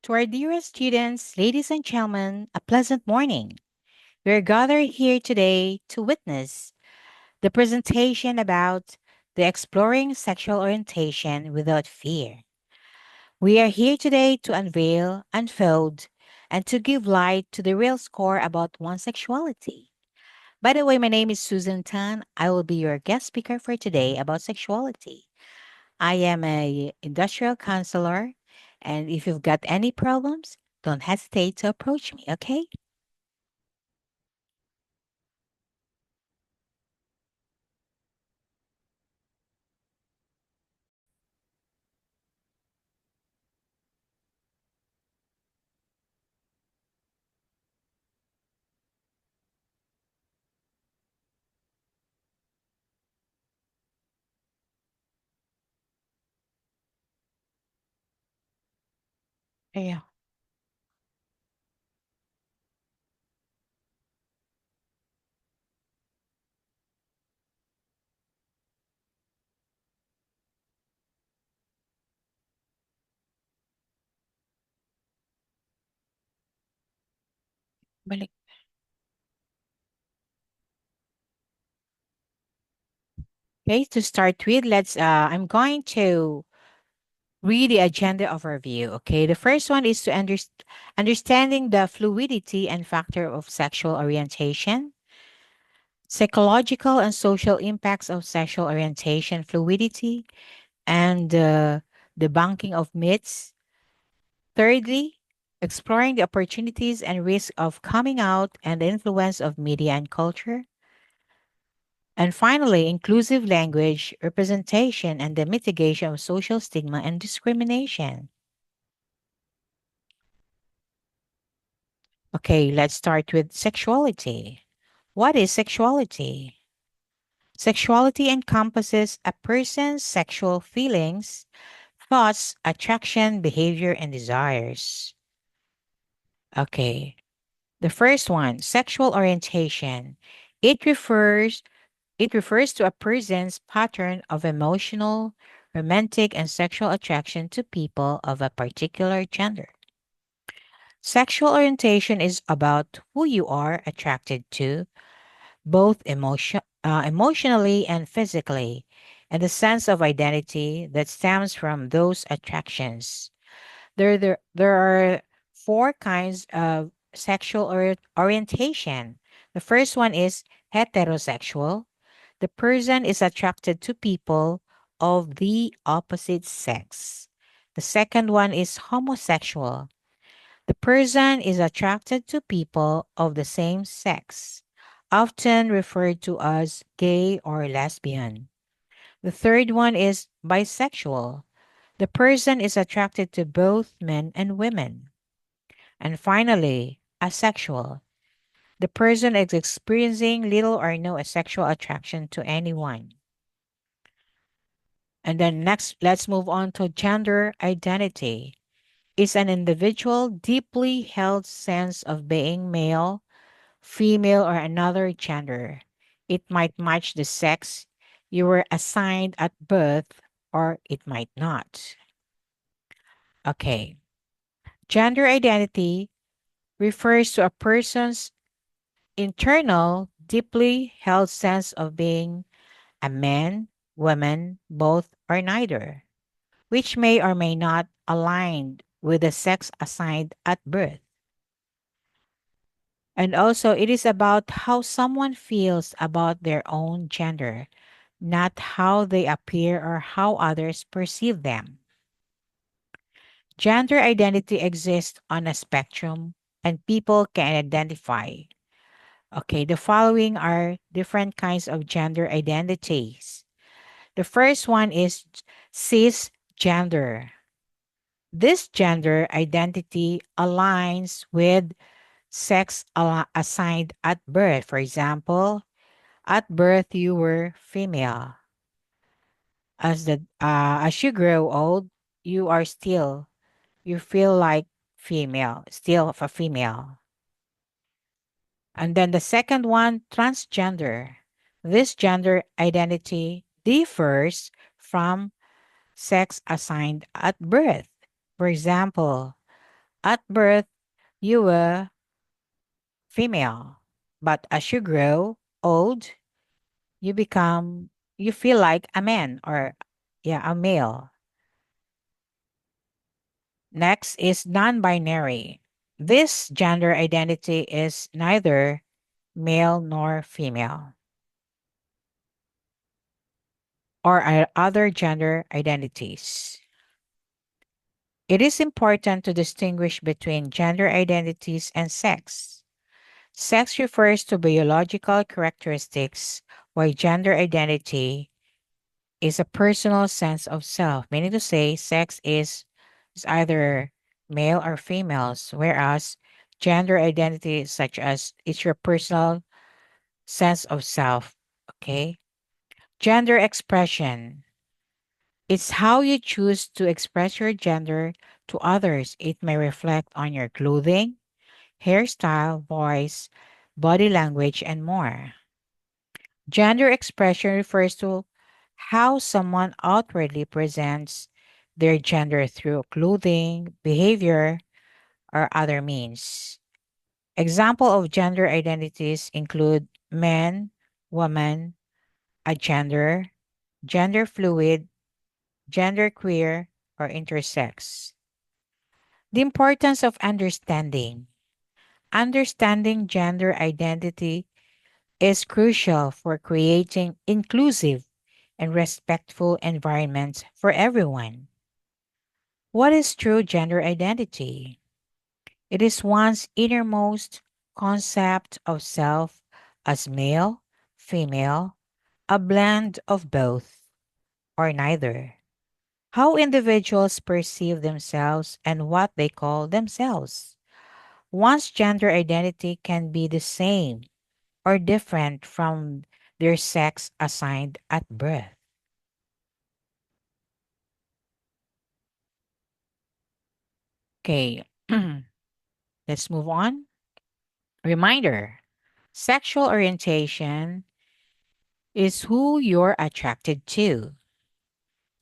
To our dearest students, ladies and gentlemen, a pleasant morning. We're gathered here today to witness the presentation about the exploring sexual orientation without fear. We are here today to unveil, unfold, and to give light to the real score about one's sexuality. By the way, my name is Susan Tan. I will be your guest speaker for today about sexuality. I am a industrial counselor, and if you've got any problems, don't hesitate to approach me, okay? Yeah. Balik. Okay, to start with, I'm going to read the agenda overview. Okay, the first one is to understanding the fluidity and factor of sexual orientation, psychological and social impacts of sexual orientation fluidity, and debunking of myths. Thirdly, exploring the opportunities and risks of coming out and the influence of media and culture. And finally, inclusive language, representation, and the mitigation of social stigma and discrimination. Okay, let's start with sexuality. What is sexuality? Sexuality encompasses a person's sexual feelings, thoughts, attraction, behavior, and desires. Okay, the first one, sexual orientation. It refers it refers to a person's pattern of emotional, romantic, and sexual attraction to people of a particular gender. Sexual orientation is about who you are attracted to, both emotionally and physically, and the sense of identity that stems from those attractions. There are four kinds of sexual orientation. The first one is heterosexual. The person is attracted to people of the opposite sex. The second one is homosexual. The person is attracted to people of the same sex, often referred to as gay or lesbian. The third one is bisexual. The person is attracted to both men and women. And finally, asexual. The person is experiencing little or no sexual attraction to anyone. And then next, let's move on to gender identity. Is an individual deeply held sense of being male, female, or another gender. It might match the sex you were assigned at birth, or it might not. Okay. Gender identity refers to a person's internal, deeply held sense of being a man, woman, both, or neither, which may or may not align with the sex assigned at birth. And also, it is about how someone feels about their own gender, not how they appear or how others perceive them. Gender identity exists on a spectrum, and people can identify. Okay, the following are different kinds of gender identities. The first one is cisgender. This gender identity aligns with assigned at birth. For example, at birth you were female. As you grow old, you are still you feel like female, still of a female. And then the second one, transgender. This gender identity differs from sex assigned at birth. For example, At birth, you were female, but as you grow old, you become, you feel like a man or, yeah, a male. Next is non binary. This gender identity is neither male nor female or other gender identities. It is important to distinguish between gender identities and sex. Sex refers to biological characteristics, while gender identity is a personal sense of self, meaning to say, is either male or females, whereas gender identity, such as it's your personal sense of self. Okay. Gender expression. It's how you choose to express your gender to others. It may reflect on your clothing, hairstyle, voice, body language, and more. Gender expression refers to how someone outwardly presents their gender through clothing, behavior, or other means. Example of gender identities include man, woman, agender, gender fluid, gender queer, or intersex. The importance of understanding. Understanding gender identity is crucial for creating inclusive and respectful environments for everyone. What is true gender identity? It is one's innermost concept of self as male, female, a blend of both, or neither. How individuals perceive themselves and what they call themselves. One's gender identity can be the same or different from their sex assigned at birth. Okay, let's move on. Reminder: sexual orientation is who you're attracted to.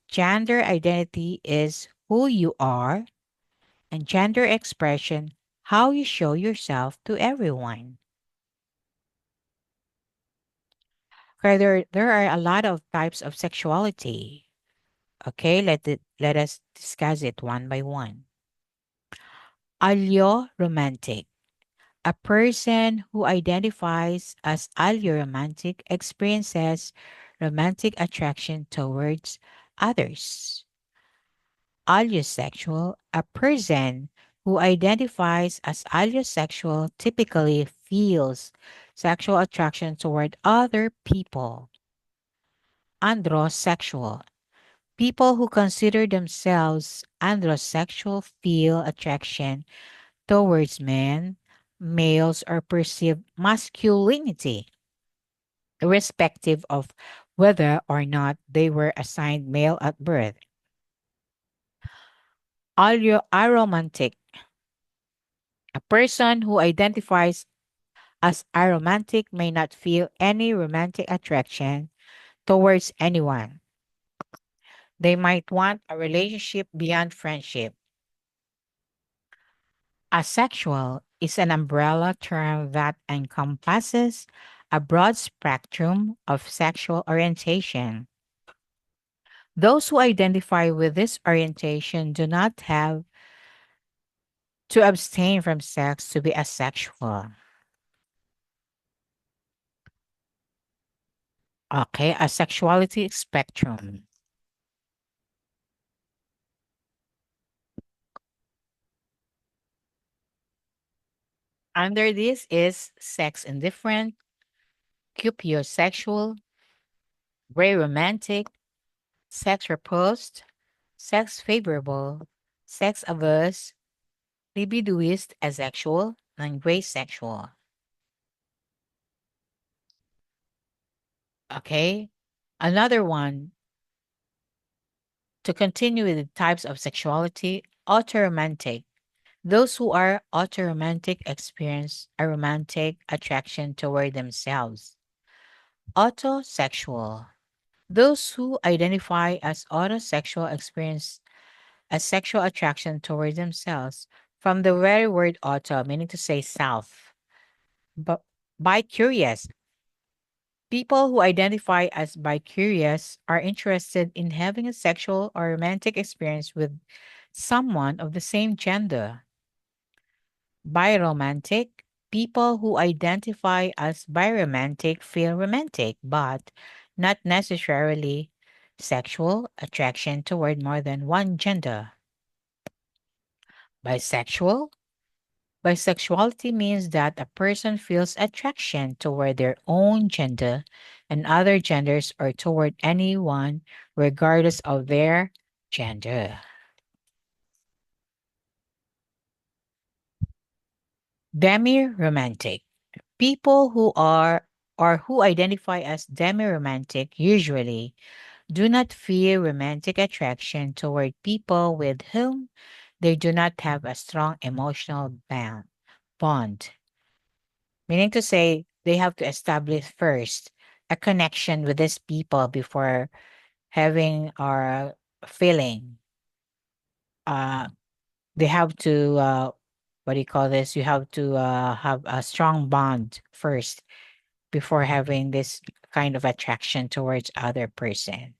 Gender identity is who you are, and gender expression, how you show yourself to everyone. Okay, there are a lot of types of sexuality. Okay, let us discuss it one by one. Allyo-romantic. A person who identifies as allyo-romantic experiences romantic attraction towards others. Allosexual, a person who identifies as allosexual typically feels sexual attraction toward other people. Androsexual, people who consider themselves androsexual feel attraction towards men, males, or perceive masculinity, irrespective of whether or not they were assigned male at birth. Aromantic, a person who identifies as aromantic may not feel any romantic attraction towards anyone. They might want a relationship beyond friendship. Asexual is an umbrella term that encompasses a broad spectrum of sexual orientation. Those who identify with this orientation do not have to abstain from sex to be asexual. Okay, a sexuality spectrum. Under this is sex indifferent, cupiosexual, gray romantic, sex repulsed, sex favorable, sex averse, libidoist asexual, and gray sexual. Okay, another one to continue with the types of sexuality, autoromantic. Those who are autoromantic experience a romantic attraction toward themselves. Autosexual. Those who identify as autosexual experience a sexual attraction toward themselves. from the very word auto, meaning to say self. But bi-curious. People who identify as bi-curious are interested in having a sexual or romantic experience with someone of the same gender. Biromantic. People who identify as biromantic feel romantic, but not necessarily sexual attraction toward more than one gender. Bisexual. Bisexuality means that a person feels attraction toward their own gender and other genders or toward anyone regardless of their gender. Demi-romantic. People who are or who identify as demi-romantic usually do not feel romantic attraction toward people with whom they do not have a strong emotional bond. Meaning to say, they have to establish first a connection with these people before having or feeling. Uh, they have to, what do you call this? You have to have a strong bond first before having this kind of attraction towards other person.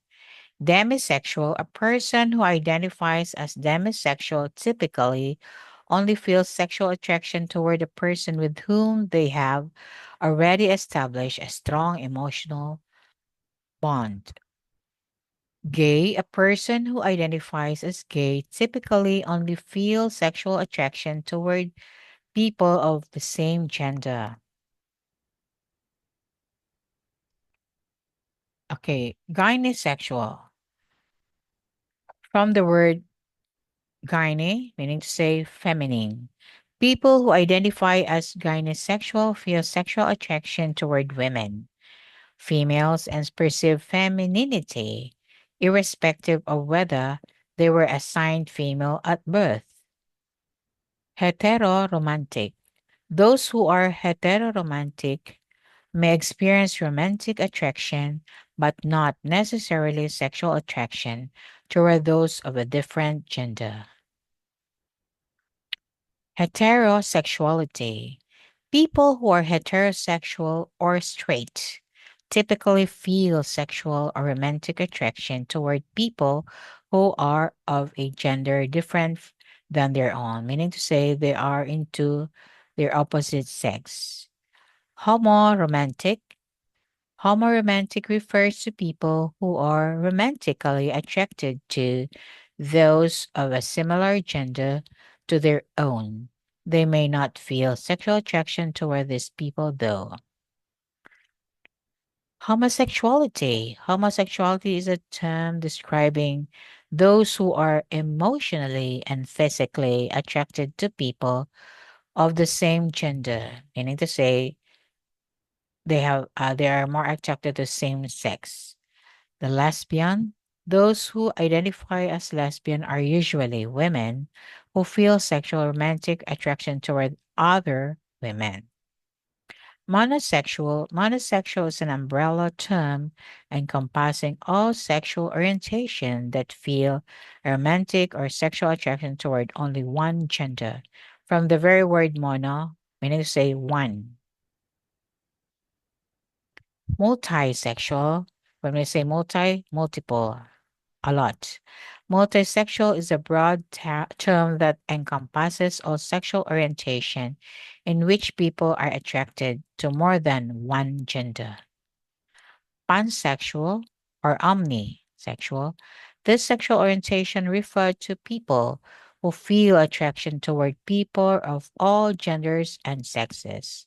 Demisexual, a person who identifies as demisexual typically only feels sexual attraction toward a person with whom they have already established a strong emotional bond. Gay, a person who identifies as gay typically only feels sexual attraction toward people of the same gender. Okay, gynesexual. From the word gyne, meaning to say feminine. People who identify as gynesexual feel sexual attraction toward women, females, and perceive femininity, irrespective of whether they were assigned female at birth. Heteroromantic. Those who are heteroromantic may experience romantic attraction, but not necessarily sexual attraction toward those of a different gender. Heterosexuality. People who are heterosexual or straight typically feel sexual or romantic attraction toward people who are of a gender different than their own, meaning to say they are into their opposite sex. Homoromantic. Homoromantic refers to people who are romantically attracted to those of a similar gender to their own. They may not feel sexual attraction toward these people, though. Homosexuality. Homosexuality is a term describing those who are emotionally and physically attracted to people of the same gender, meaning to say they are more attracted to same sex. The lesbian, those who identify as lesbian are usually women who feel sexual romantic attraction toward other women. Monosexual is an umbrella term encompassing all sexual orientation that feel romantic or sexual attraction toward only one gender. From the very word mono, meaning to say one. Multisexual, when we say multiple, a lot. Multisexual is a broad term that encompasses all sexual orientation in which people are attracted to more than one gender. Pansexual or omnisexual, this sexual orientation refers to people who feel attraction toward people of all genders and sexes.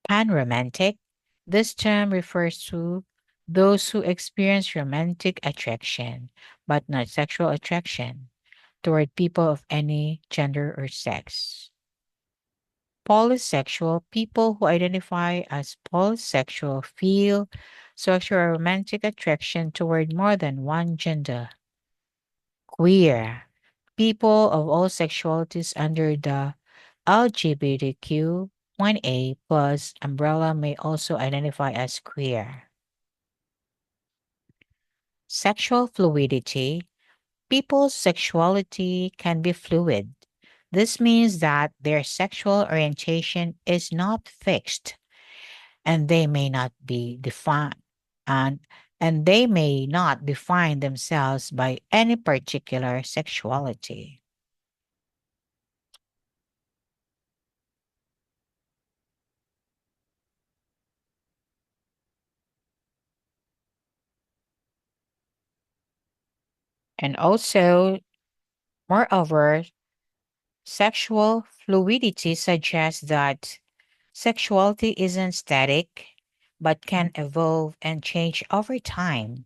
Panromantic, this term refers to those who experience romantic attraction, but not sexual attraction, toward people of any gender or sex. Polysexual, people who identify as polysexual feel sexual or romantic attraction toward more than one gender. Queer, people of all sexualities under the LGBTQ1A plus umbrella may also identify as queer. Sexual fluidity. People's sexuality can be fluid. This means that their sexual orientation is not fixed and they may not be defined and and they may not define themselves by any particular sexuality. And also, moreover, sexual fluidity suggests that sexuality isn't static, but can evolve and change over time,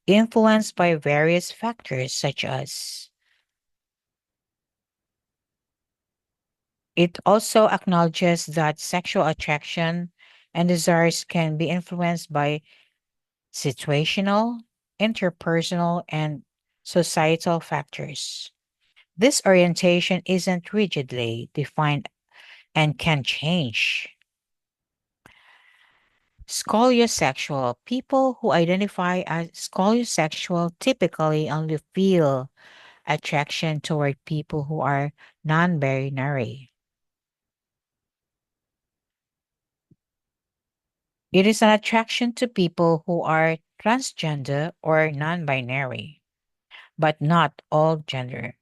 influenced by various factors such as it also acknowledges that sexual attraction and desires can be influenced by situational, interpersonal, and societal factors. This orientation isn't rigidly defined and can change. Scoliosexual people who identify as scoliosexual typically only feel attraction toward people who are non binary. It is an attraction to people who are transgender or non binary, but not all gender.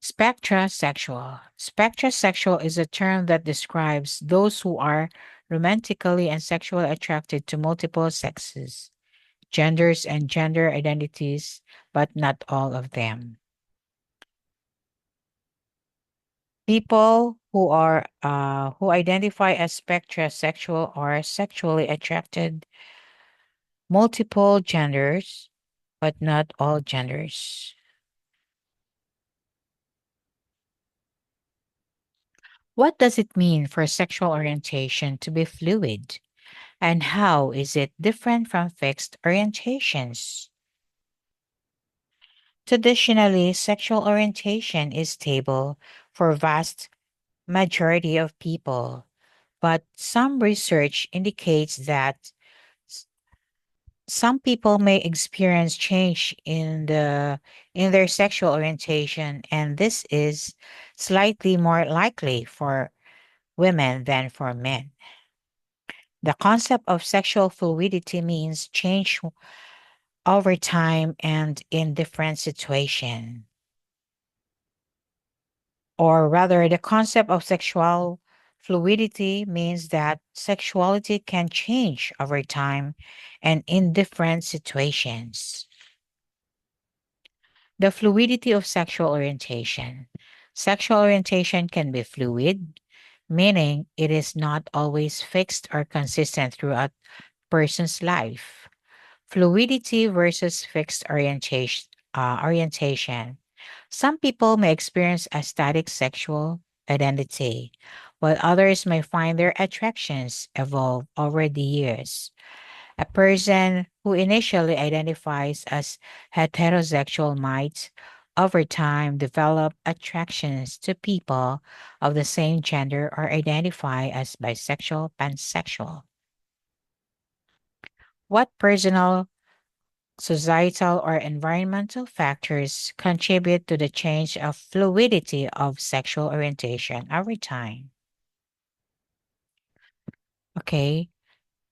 Spectrasexual. Spectrasexual is a term that describes those who are romantically and sexually attracted to multiple sexes, genders, and gender identities, but not all of them. People who identify as spectrasexual are sexually attracted multiple genders, but not all genders. What does it mean for sexual orientation to be fluid? And how is it different from fixed orientations? Traditionally, sexual orientation is stable for vast majority of people, but some research indicates that s- some people may experience change in their sexual orientation, and this is slightly more likely for women than for men. The concept of sexual fluidity means change over time and in different situations. Or rather, the concept of sexual fluidity means that sexuality can change over time and in different situations. The fluidity of sexual orientation. Sexual orientation can be fluid, meaning it is not always fixed or consistent throughout person's life. Fluidity versus fixed orientation. Some people may experience a static sexual identity, while others may find their attractions evolve over the years. A person who initially identifies as heterosexual might, over time, develop attractions to people of the same gender or identify as bisexual, pansexual. What personal societal or environmental factors contribute to the change of fluidity of sexual orientation over time. Okay,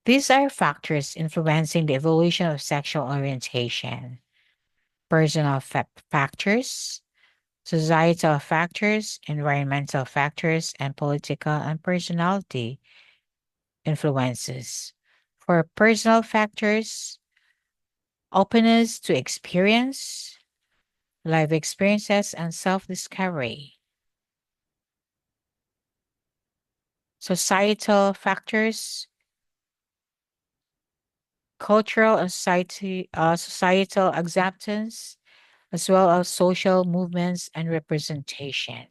these are factors influencing the evolution of sexual orientation. Personal factors, societal factors, environmental factors, and political and personality influences. For personal factors, openness to experience, life experiences, and self discovery. Societal factors, cultural and societal acceptance, as well as social movements and representation.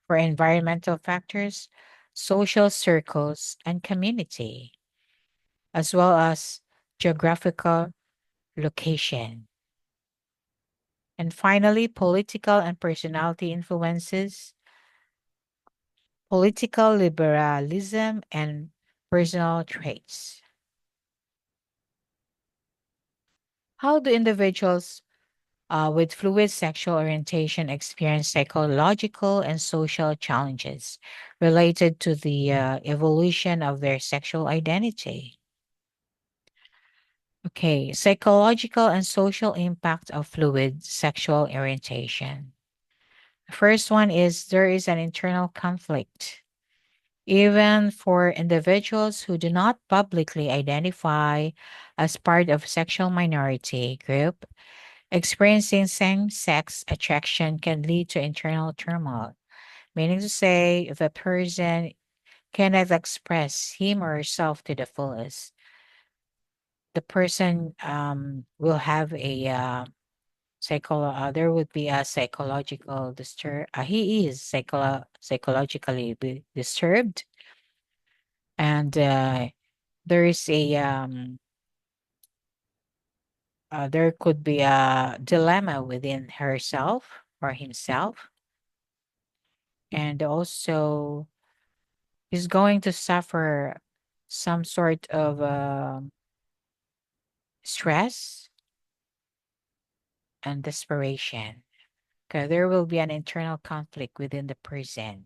For environmental factors, social circles and community, as well as geographical location. And finally, political and personality influences, political liberalism and personal traits. How do individuals with fluid sexual orientation experience psychological and social challenges related to the evolution of their sexual identity? Okay, psychological and social impact of fluid sexual orientation. The first one is there is an internal conflict. Even for individuals who do not publicly identify as part of sexual minority group, experiencing same-sex attraction can lead to internal turmoil, meaning to say if a person cannot express him or herself to the fullest, the person will have a there would be a psychological disturb. He is psychologically disturbed, and there is a there could be a dilemma within herself or himself, and also is going to suffer some sort of stress and desperation. Okay, there will be an internal conflict within the person.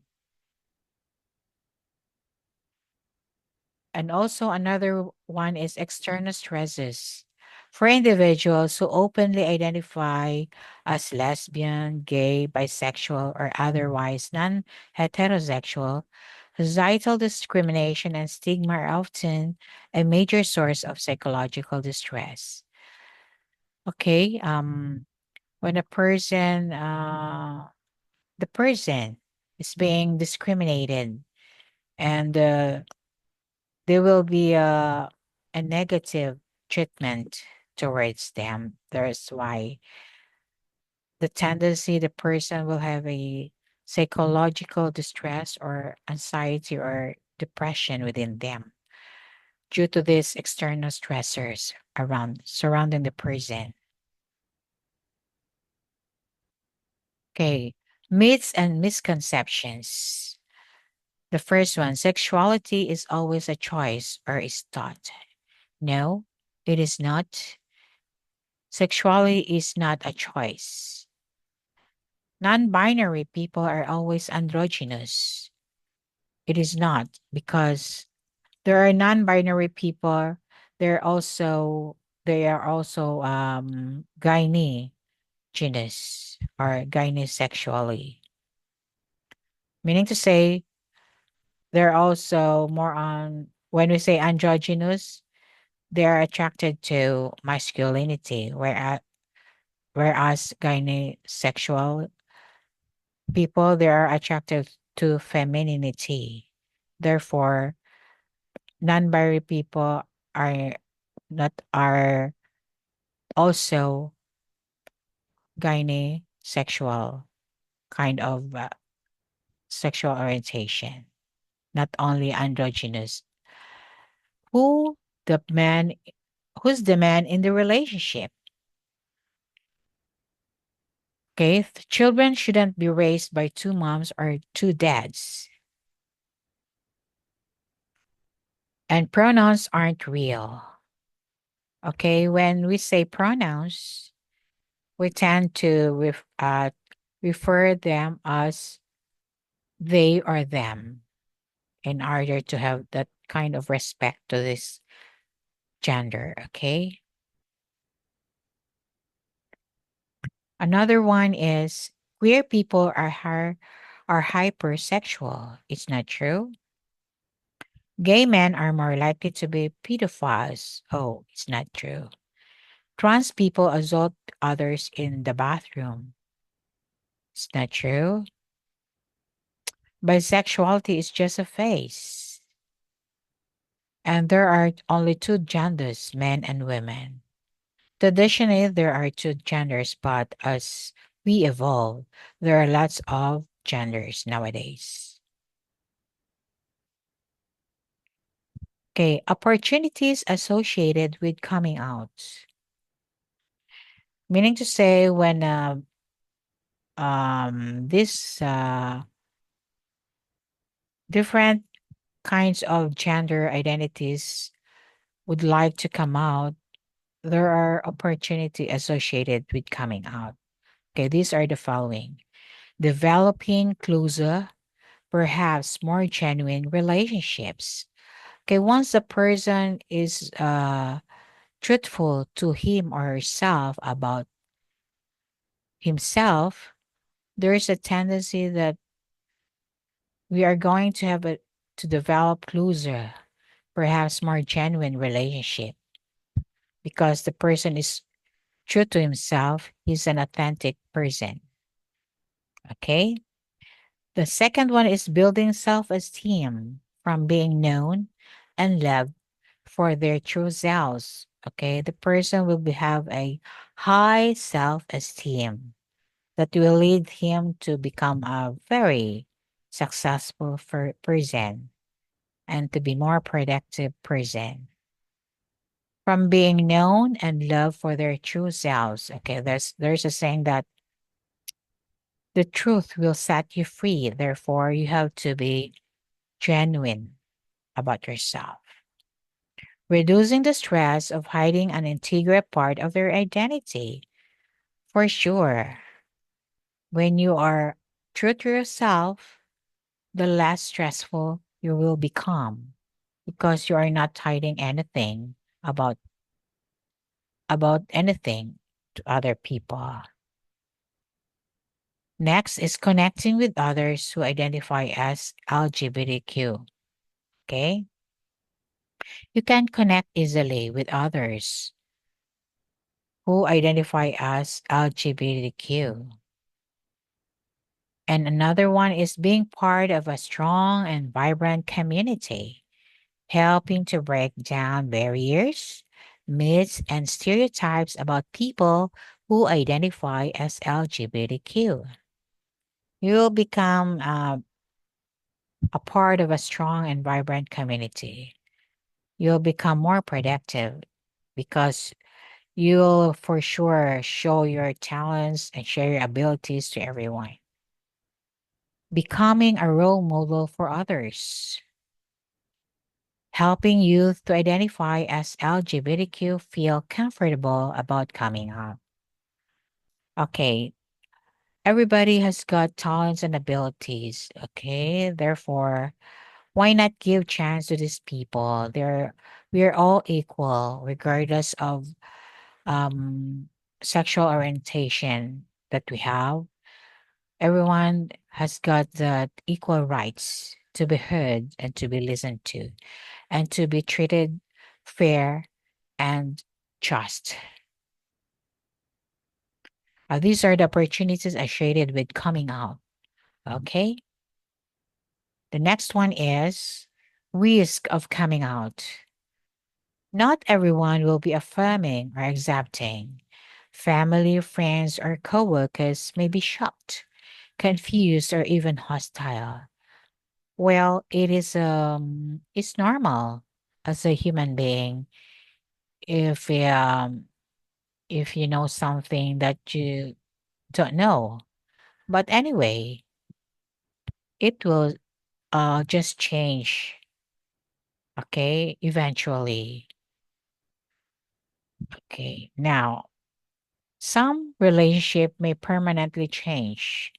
And also another one is external stresses. For individuals who openly identify as lesbian, gay, bisexual, or otherwise non heterosexual, societal discrimination and stigma are often a major source of psychological distress. Okay, when the person is being discriminated and there will be a negative treatment towards them. That's why the tendency the person will have a psychological distress or anxiety or depression within them due to these external stressors around surrounding the person. Okay, myths and misconceptions. The first one, sexuality is always a choice or is taught. No, it is not. Sexuality is not a choice. Non binary people are always androgynous. It is not because there are non binary people, they're also they are also gynecgenous or gynesexually. Meaning to say they're also more on when we say androgynous, they are attracted to masculinity, whereas gynesexual people they are attracted to femininity. Therefore, non-binary people are not are also gynesexual kind of sexual orientation, not only androgynous. Who the man? Who's the man in the relationship? Okay, children shouldn't be raised by two moms or two dads, and pronouns aren't real. Okay, when we say pronouns, we tend to refer them as they or them in order to have that kind of respect to this gender. Okay. Another one is queer people are hypersexual. It's not true. Gay men are more likely to be pedophiles. Oh, it's not true. Trans people assault others in the bathroom. It's not true. Bisexuality is just a phase. And there are only two genders, men and women. Traditionally, there are two genders, but as we evolve, there are lots of genders nowadays. Okay, opportunities associated with coming out. Meaning to say, when this different kinds of gender identities would like to come out, there are opportunity associated with coming out. Okay, these are the following: developing closer, perhaps more genuine relationships. Okay, once a person is truthful to him or herself about himself, there is a tendency that we are going to have to develop closer, perhaps more genuine relationship because the person is true to himself. He's an authentic person. Okay. The second one is building self esteem from being known and loved for their true selves. Okay. The person will have a high self esteem that will lead him to become a very successful person and to be more productive person. From being known and loved for their true selves. Okay, there's a saying that the truth will set you free. Therefore, you have to be genuine about yourself. Reducing the stress of hiding an integral part of their identity. For sure, when you are true to yourself, the less stressful you will become because you are not hiding anything about anything to other people. Next is connecting with others who identify as LGBTQ. Okay. You can connect easily with others who identify as LGBTQ. And another one is being part of a strong and vibrant community, helping to break down barriers, myths, and stereotypes about people who identify as LGBTQ. You will become a part of a strong and vibrant community. You'll become more productive because you'll for sure show your talents and share your abilities to everyone. Becoming a role model for others. Helping youth to identify as LGBTQ feel comfortable about coming out. Okay, everybody has got talents and abilities. Okay, therefore, why not give chance to these people? We are all equal, regardless of um, sexual orientation that we have. Everyone has got the equal rights to be heard and to be listened to and to be treated fair and just. These are the opportunities associated with coming out. Okay. The next one is risk of coming out. Not everyone will be affirming or accepting. Family, friends, or coworkers may be shocked, confused, or even hostile. Well, it's normal as a human being if if you know something that you don't know. But anyway, it will just change, okay, eventually. Okay. Now, some relationship may permanently change.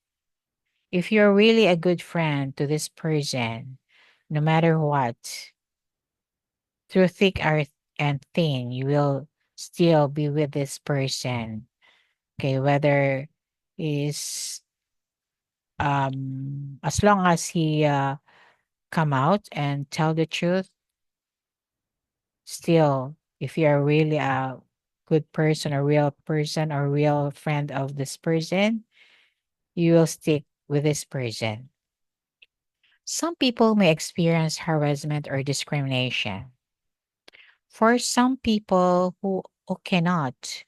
If you're really a good friend to this person, no matter what, through thick or and thin, you will still be with this person. Okay, whether is as long as he come out and tell the truth, still if you're really a good person, a real person, or real friend of this person, you will stick with this person. Some people may experience harassment or discrimination. For some people who cannot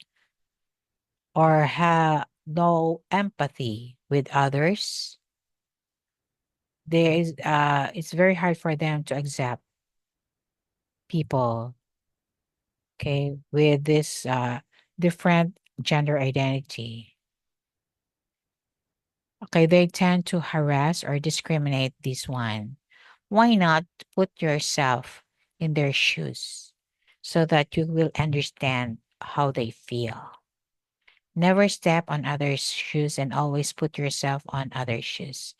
or have no empathy with others, there is it's very hard for them to accept people, okay, with this different gender identity. Okay, they tend to harass or discriminate this one. Why not put yourself in their shoes so that you will understand how they feel. Never step on others' shoes and always put yourself on others' shoes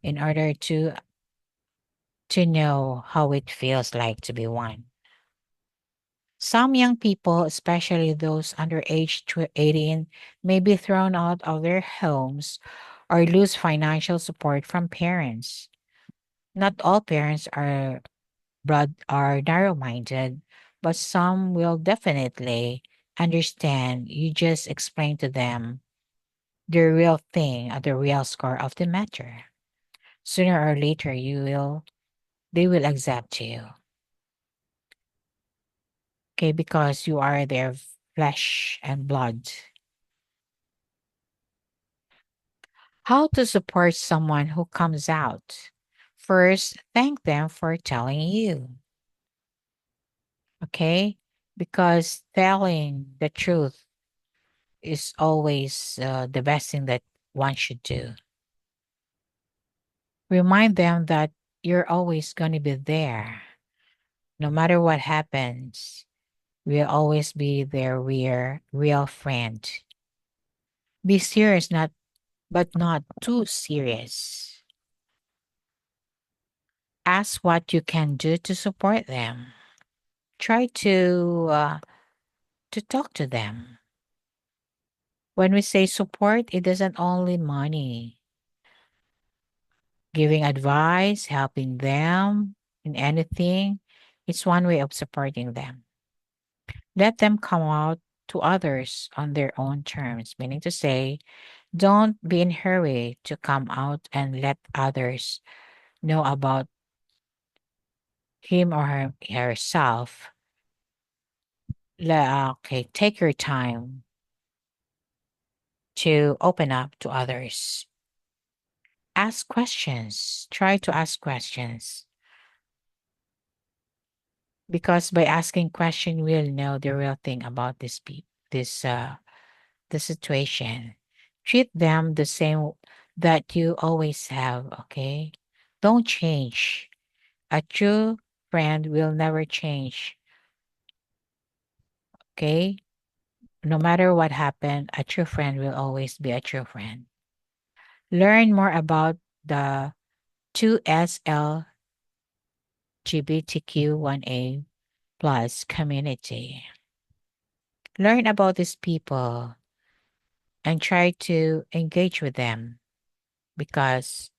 in order to know how it feels like to be one. Some young people, especially those under age 18, may be thrown out of their homes or lose financial support from parents. Not all parents are narrow-minded, but some will definitely understand. You just explain to them the real thing or the real score of the matter. Sooner or later they will accept you. Okay, because you are their flesh and blood. How to support someone who comes out? First, thank them for telling you. Okay? Because telling the truth is always the best thing that one should do. Remind them that you're always going to be there. No matter what happens, we'll always be their real friend. Be serious, not but not too serious. Ask what you can do to support them. Try to talk to them. When we say support, it isn't only money. Giving advice, helping them in anything, it's one way of supporting them. Let them come out to others on their own terms, meaning to say, don't be in hurry to come out and let others know about him or herself. Okay, take your time to open up to others. Ask questions. Try to ask questions because by asking question, we'll know the real thing about this the situation. Treat them the same that you always have. Okay, don't change. A true friend will never change. Okay, no matter what happened, a true friend will always be a true friend. Learn more about the 2SLGBTQ1A plus community. Learn about these people and try to engage with them because,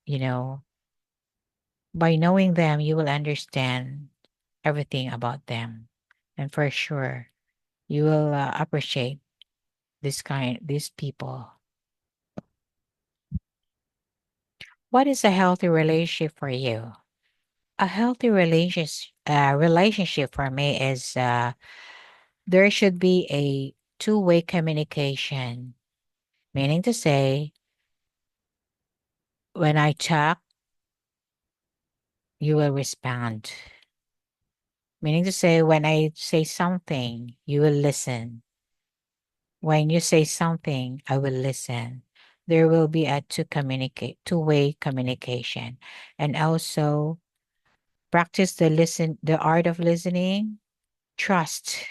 by knowing them, you will understand everything about them. And for sure, you will appreciate these people. What is a healthy relationship for you? A healthy relationship for me is there should be a two-way communication, meaning to say, when I talk, you will respond. Meaning to say, when I say something, you will listen. When you say something, I will listen. There will be a two-way communication. And also practice the art of listening. Trust.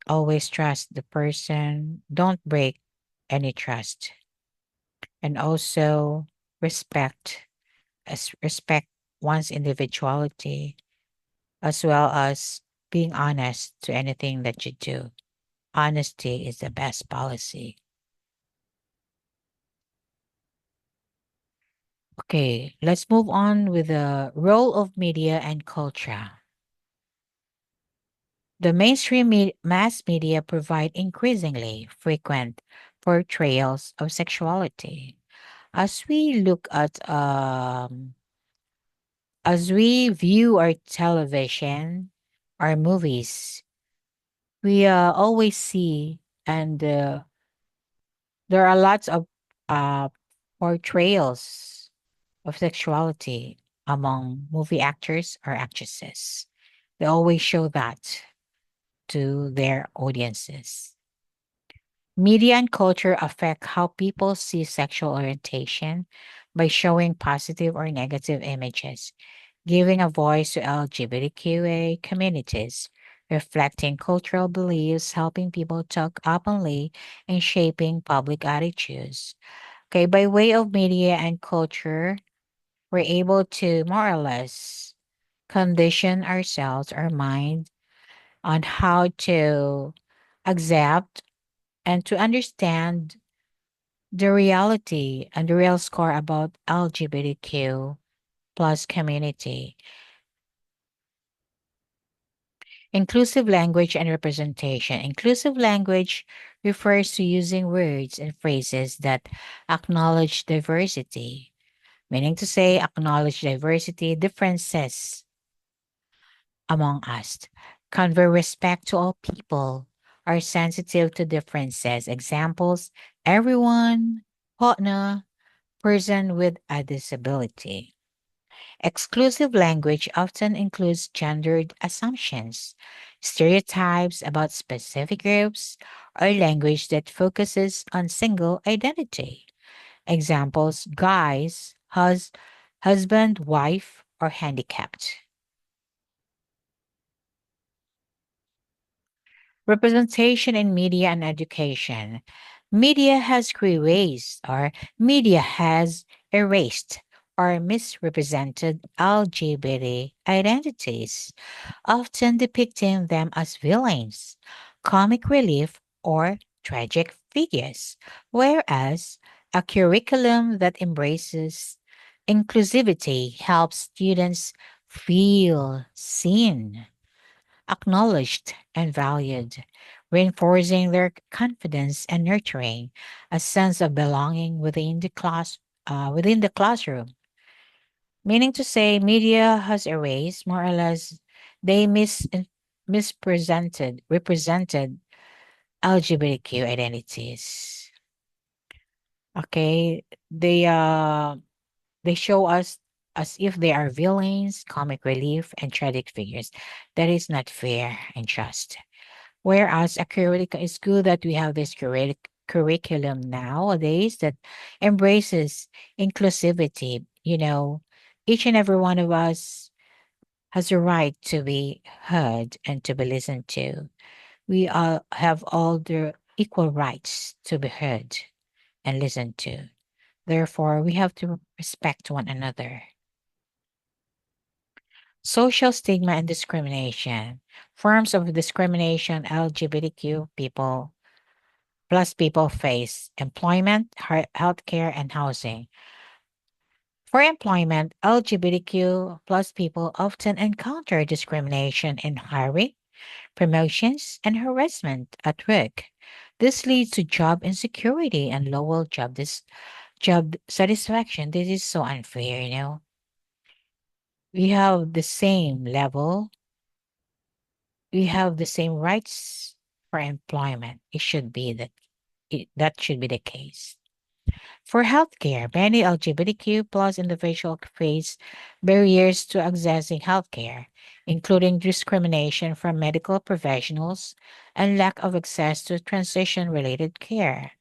Always trust the person. Don't break any trust. And also respect. Respect one's individuality as well as being honest to anything that you do. Honesty is the best policy. Okay, let's move on with the role of media and culture. The mainstream mass media provide increasingly frequent portrayals of sexuality. As we look at, as we view our television, our movies, we always see, and there are lots of uh, portrayals of sexuality among movie actors or actresses. They always show that to their audiences. Media and culture affect how people see sexual orientation by showing positive or negative images, giving a voice to LGBTQA communities, reflecting cultural beliefs, helping people talk openly, and shaping public attitudes. Okay, by way of media and culture, we're able to more or less condition ourselves, our mind, on how to accept and to understand the reality and the real score about LGBTQ plus community. Inclusive language and representation. Inclusive language refers to using words and phrases that acknowledge diversity, meaning to say, acknowledge diversity, differences among us, convey respect to all people, are sensitive to differences. Examples: everyone, partner, person with a disability. Exclusive language often includes gendered assumptions, stereotypes about specific groups, or language that focuses on single identity. Examples: guys, husband, wife, or handicapped. Representation in media and education. Media has erased or media has erased or misrepresented LGBT identities, often depicting them as villains, comic relief, or tragic figures, whereas a curriculum that embraces inclusivity helps students feel seen, acknowledged, and valued, reinforcing their confidence and nurturing a sense of belonging within the classroom. Meaning to say, media has erased more or less they mispresented represented LGBTQ identities. Okay, they show us as if they are villains, comic relief, and tragic figures. That is not fair and just. Whereas a curriculum, it's good that we have this curriculum nowadays that embraces inclusivity. Each and every one of us has a right to be heard and to be listened to. We all have all the equal rights to be heard and listened to. Therefore, we have to respect one another. Social stigma and discrimination. Forms of discrimination LGBTQ people plus people face employment, healthcare, and housing. For employment, LGBTQ plus people often encounter discrimination in hiring, promotions, and harassment at work. This leads to job insecurity and lower job satisfaction. This is so unfair. We have the same level, we have the same rights for employment. That should be the case. For healthcare, many LGBTQ plus individuals face barriers to accessing healthcare, including discrimination from medical professionals and lack of access to transition-related care.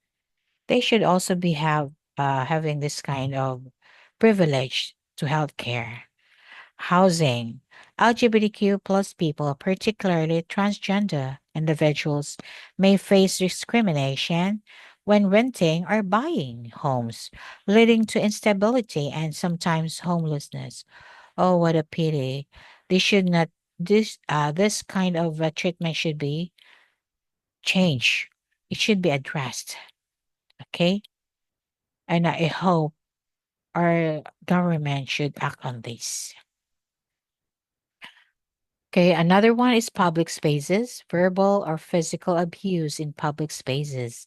They should also be having this kind of privilege to healthcare. Housing. LGBTQ plus people, particularly transgender individuals, may face discrimination when renting or buying homes, leading to instability and sometimes homelessness. Oh, what a pity. This should not this kind of treatment should be changed. It should be addressed. Okay? And I hope our government should act on this. Okay, another one is public spaces. Verbal or physical abuse in public spaces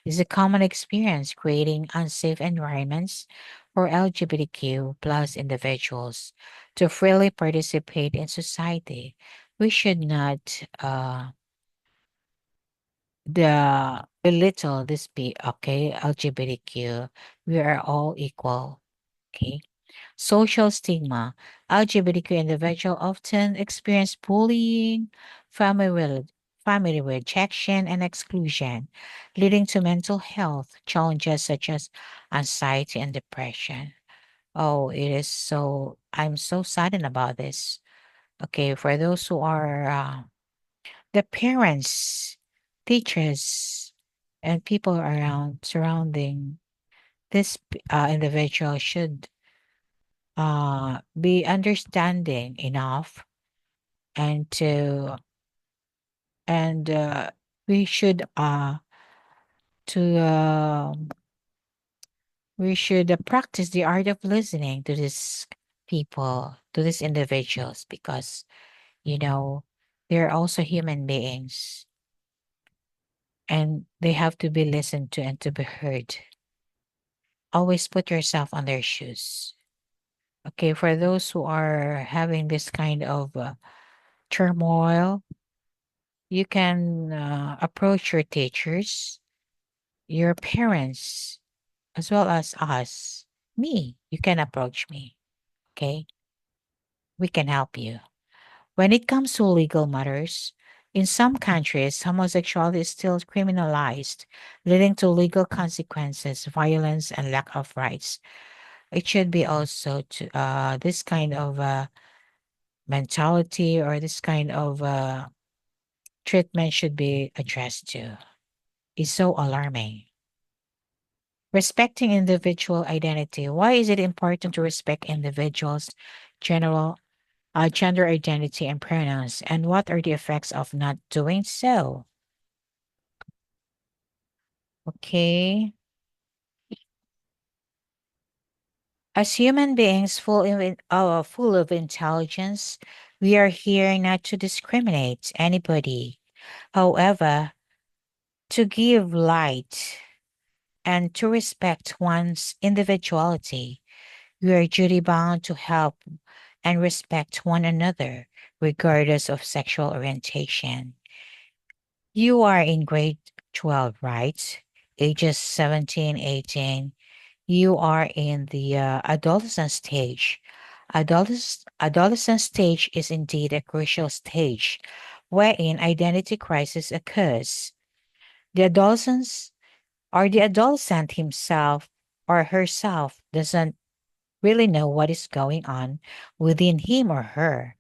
is a common experience, creating unsafe environments for LGBTQ plus individuals to freely participate in society. We should not belittle this okay, LGBTQ. We are all equal. Okay. Social stigma. LGBTQ individuals often experience bullying, family, rel- family rejection, and exclusion, leading to mental health challenges such as anxiety and depression. Oh, I'm so saddened about this. Okay, for those who are The parents, teachers, and people around surrounding this individual should be understanding enough and to and we should to we should practice the art of listening to these people, to these individuals, because you know they're also human beings and they have to be listened to and to be heard. Always put yourself on their shoes. Okay, for those who are having this kind of turmoil, you can approach your teachers, your parents, as well as us. Me, you can approach me. Okay, we can help you. When it comes to legal matters, in some countries, homosexuality is still criminalized, leading to legal consequences, violence, and lack of rights. It should be also to this kind of mentality or this kind of treatment should be addressed to. It's so alarming. Respecting individual identity. Why is it important to respect individuals' general gender identity and pronouns, and what are the effects of not doing so? Okay. As human beings full of intelligence, we are here not to discriminate anybody. However, to give light and to respect one's individuality, we are duty bound to help and respect one another, regardless of sexual orientation. You are in grade 12, right? Ages 17, 18. You are in the adolescent stage. Adolescent stage is indeed a crucial stage wherein identity crisis occurs. The adolescence the adolescent himself or herself doesn't really know what is going on within him or her.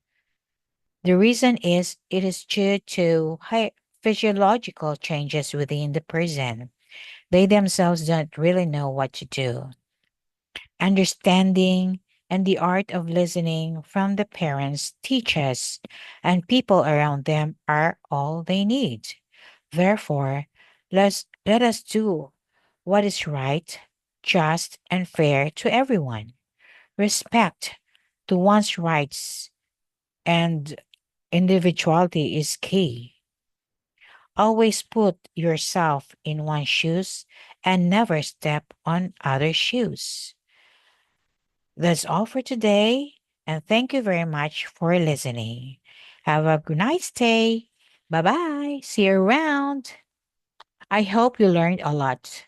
The reason is it is due to physiological changes within the person. They themselves don't really know what to do. Understanding and the art of listening from the parents, teachers, and people around them are all they need. Therefore, let us do what is right, just, and fair to everyone. Respect to one's rights and individuality is key. Always put yourself in one's shoes and never step on other shoes. That's all for today, and thank you very much for listening. Have a good nice day. Bye bye. See you around. I hope you learned a lot.